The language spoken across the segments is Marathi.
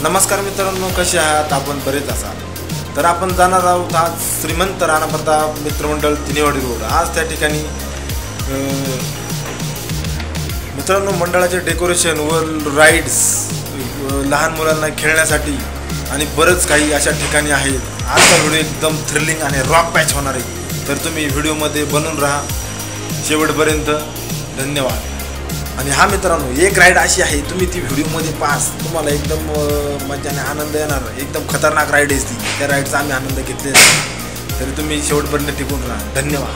नमस्कार मित्रांनो, कसे आहात आपण? बरेच असाल तर आपण जाणार आहोत आज श्रीमंत राणा प्रताप मित्रमंडळ तिनेवाडी रोड। आज त्या ठिकाणी मित्रांनो मंडळाचे डेकोरेशन व राईड्स, लहान मुलांना खेळण्यासाठी आणि बरंच काही अशा ठिकाणी आहेत। आजचा व्हिडिओ एकदम थ्रिलिंग आणि रॉक पॅच होणार आहे, तर तुम्ही व्हिडिओमध्ये बनून राहा शेवटपर्यंत। धन्यवाद। आणि हा मित्रांनो, एक राईड अशी आहे, तुम्ही ती व्हिडिओमध्ये पास, तुम्हाला एकदम मजाने आनंद येणार। एकदम खतरनाक राईड आहे ती, त्या राईडचा आम्ही आनंद घेतलेला आहे, तरी तुम्ही शेवटपर्यंत टिकून राहा। धन्यवाद।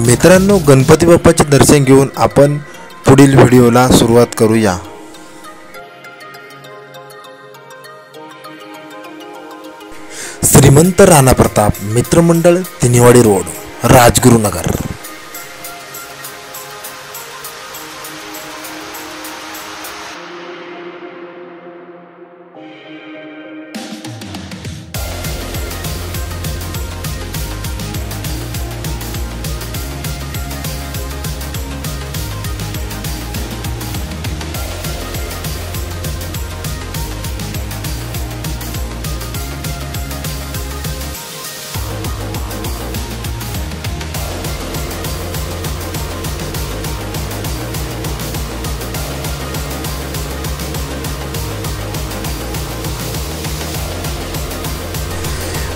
मित्रांनो, गणपती बाप्पाचे दर्शन घेऊन आपण पुढील व्हिडिओला सुरुवात करूया। श्रीमंत राणा प्रताप मित्रमंडळ तिनेवाडी रोड, राजगुरुनगर।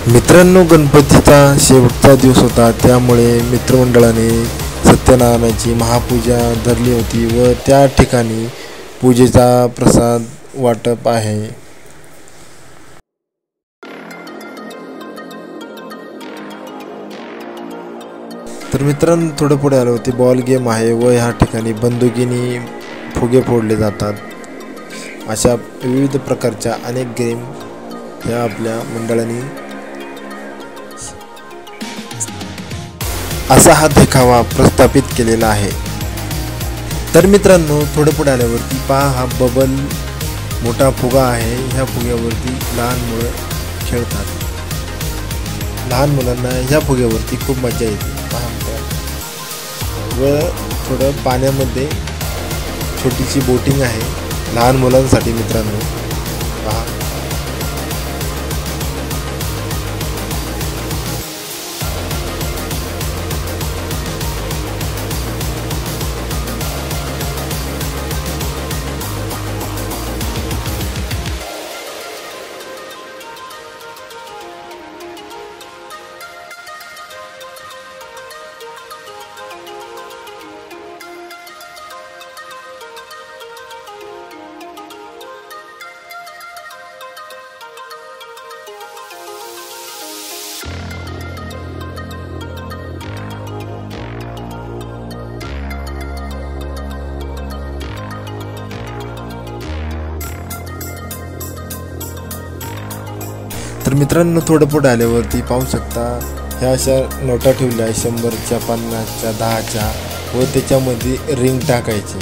मित्रांनो, गणपतीचा शेवटचा दिवस होता, त्यामुळे मित्रमंडळाने सत्यनारायणाची महापूजा धरली होती व त्या ठिकाणी पूजेचा प्रसाद वाटप आहे। तर मित्रांनो, थोडं पुढे आलो होती बॉल गेम आहे व ह्या ठिकाणी बंदुकीने फुगे फोडले जातात। अशा विविध प्रकारच्या अनेक गेम ह्या आपल्या मंडळाने असा हा देखावा प्रस्थापित केलेला आहे। तर मित्रांनो, थोडं पुढे आल्यावरती पहा, हा बबल मोठा फुगा आहे। ह्या फुग्यावरती लहान मुलं खेळतात। लहान मुलांना ह्या फुग्यावरती खूप मजा येते पहा। व थोडं पाण्यामध्ये छोटीशी बोटिंग आहे लहान मुलांसाठी मित्रांनो, पहा। तर मित्रांनो, थोडं पुढे आल्यावरती पाहू शकता, ह्या अशा नोटा ठेवल्या 100च्या, 50च्या, 10च्या व त्याच्यामध्ये रिंग टाकायची।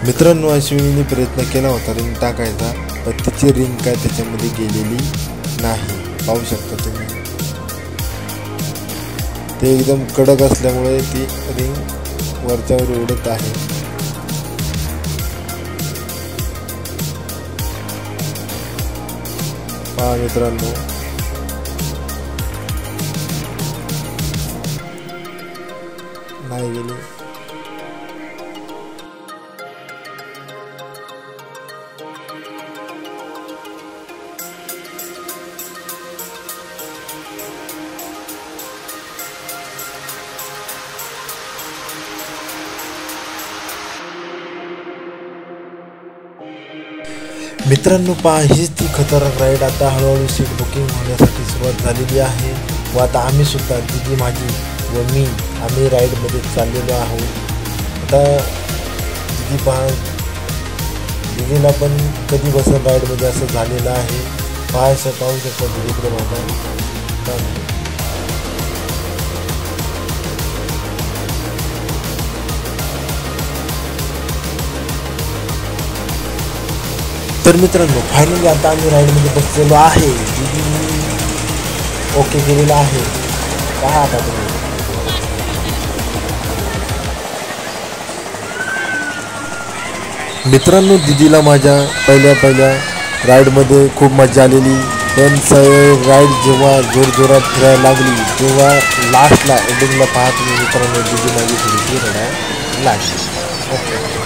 मित्रांनो, अश्विनीने प्रयत्न केला होता रिंग टाकायचा, पण तिची रिंग काय त्याच्यामध्ये गेलेली नाही। पाहू शकता तुम्ही, ते एकदम कडक असल्यामुळे ती रिंग वरच्यावर उडत आहे। पहा मित्रांनो, नाही गेली। मित्रांनो, पहा, हीच ती खतरनाक राईड। आता हळूहळू सीट बुकिंग होण्यासाठी सुरुवात झालेली आहे व आता आम्ही सुद्धा, दिदी माझी व मी, आम्ही राईडमध्ये चाललेलो आहोत। आता दिदी पहा, दिदीला पण कधी बसन राईडमध्ये असं झालेलं आहे। पाहू शकता दिदीकडे माझा। तर मित्रांनो, फायनली आता आम्ही राईडमध्ये बसलेलो आहे। ओके केलेला आहे. पहा आता तुम्ही. मित्रांनो, दिदीला माझ्या पहिल्या राईडमध्ये खूप मजा आलेली. पण राईड जेव्हा जोरजोरात फिरायला लागली तेव्हा लास्टला एंडिंगला पहा तुम्ही मित्रांनो, दिदी माझी थोडीशी रडायला लागली. ओके.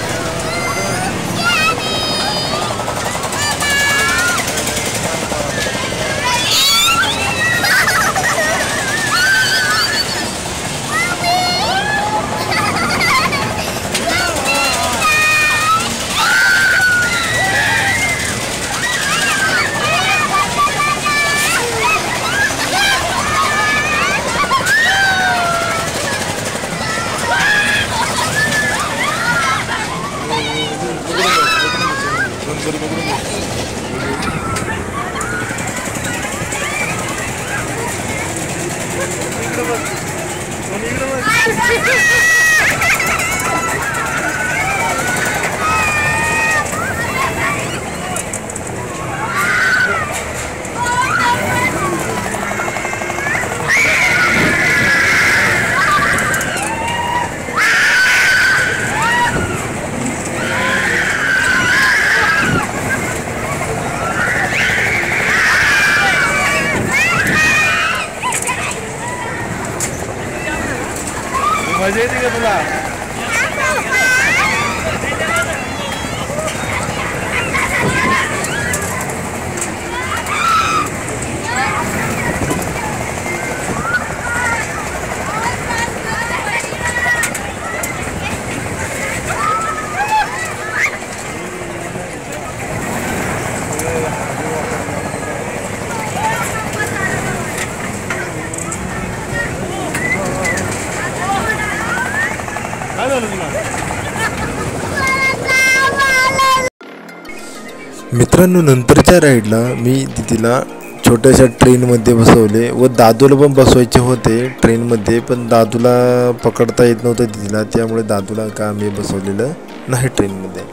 मजा येते का तुला? मित्रांनो, नंतरच्या राईडला मी दिदीला छोट्याशा ट्रेनमध्ये बसवले व दादूला पण बसवायचे होते ट्रेनमध्ये, पण दादूला पकडता येत नव्हतं दिदीला, त्यामुळे दादूला का मी बसवलेलं नाही ट्रेनमध्ये.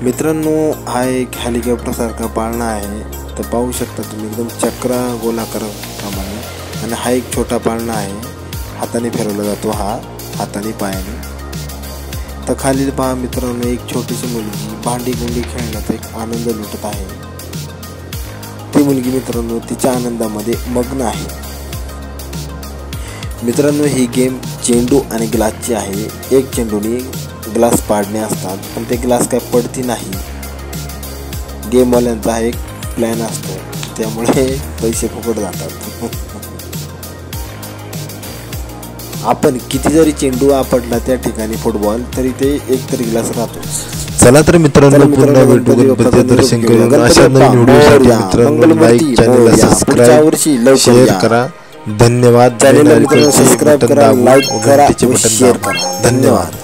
मित्रांनो, हा एक हेलिकॉप्टरसारखा पाळणा आहे. तर पाहू शकता तुम्ही एकदम चक्रा गोलाकार प्रमाणे. आणि हा एक छोटा पाळणा आहे, हाताने फिरवला जातो, हा हाताने पायाने. तर खाली पहा मित्रांनो, एक छोटीशी मुलगी भांडी गुंडी खेळण्याचा एक आनंद लुटत आहे. ती मुलगी मित्रांनो तिच्या आनंदामध्ये मग्न आहे. मित्रांनो, ही गेम चेंडू आणि ग्लासची आहे. एक चेंडूने ग्लास पाडणे असतात, पण ते ग्लास काय पडती नाही. गेमवाल्यांचा हा एक प्लॅन असतो, त्यामुळे पैसे फुकट जातात. आपण किती जरी चेंडू आपटला त्या ठिकाणी फुटबॉल, तरी ते एक तरी ग्लास राहतो. चला तर मित्रांनो, पुन्हा व्हिडिओ दर्शन करूया. अशा नवीन व्हिडिओसाठी मित्रांनो लाईक, चॅनलला सबस्क्राईब, शेअर करा. धन्यवाद. चॅनलला सबस्क्राईब करा, लाईक करा, शेअर करा. धन्यवाद.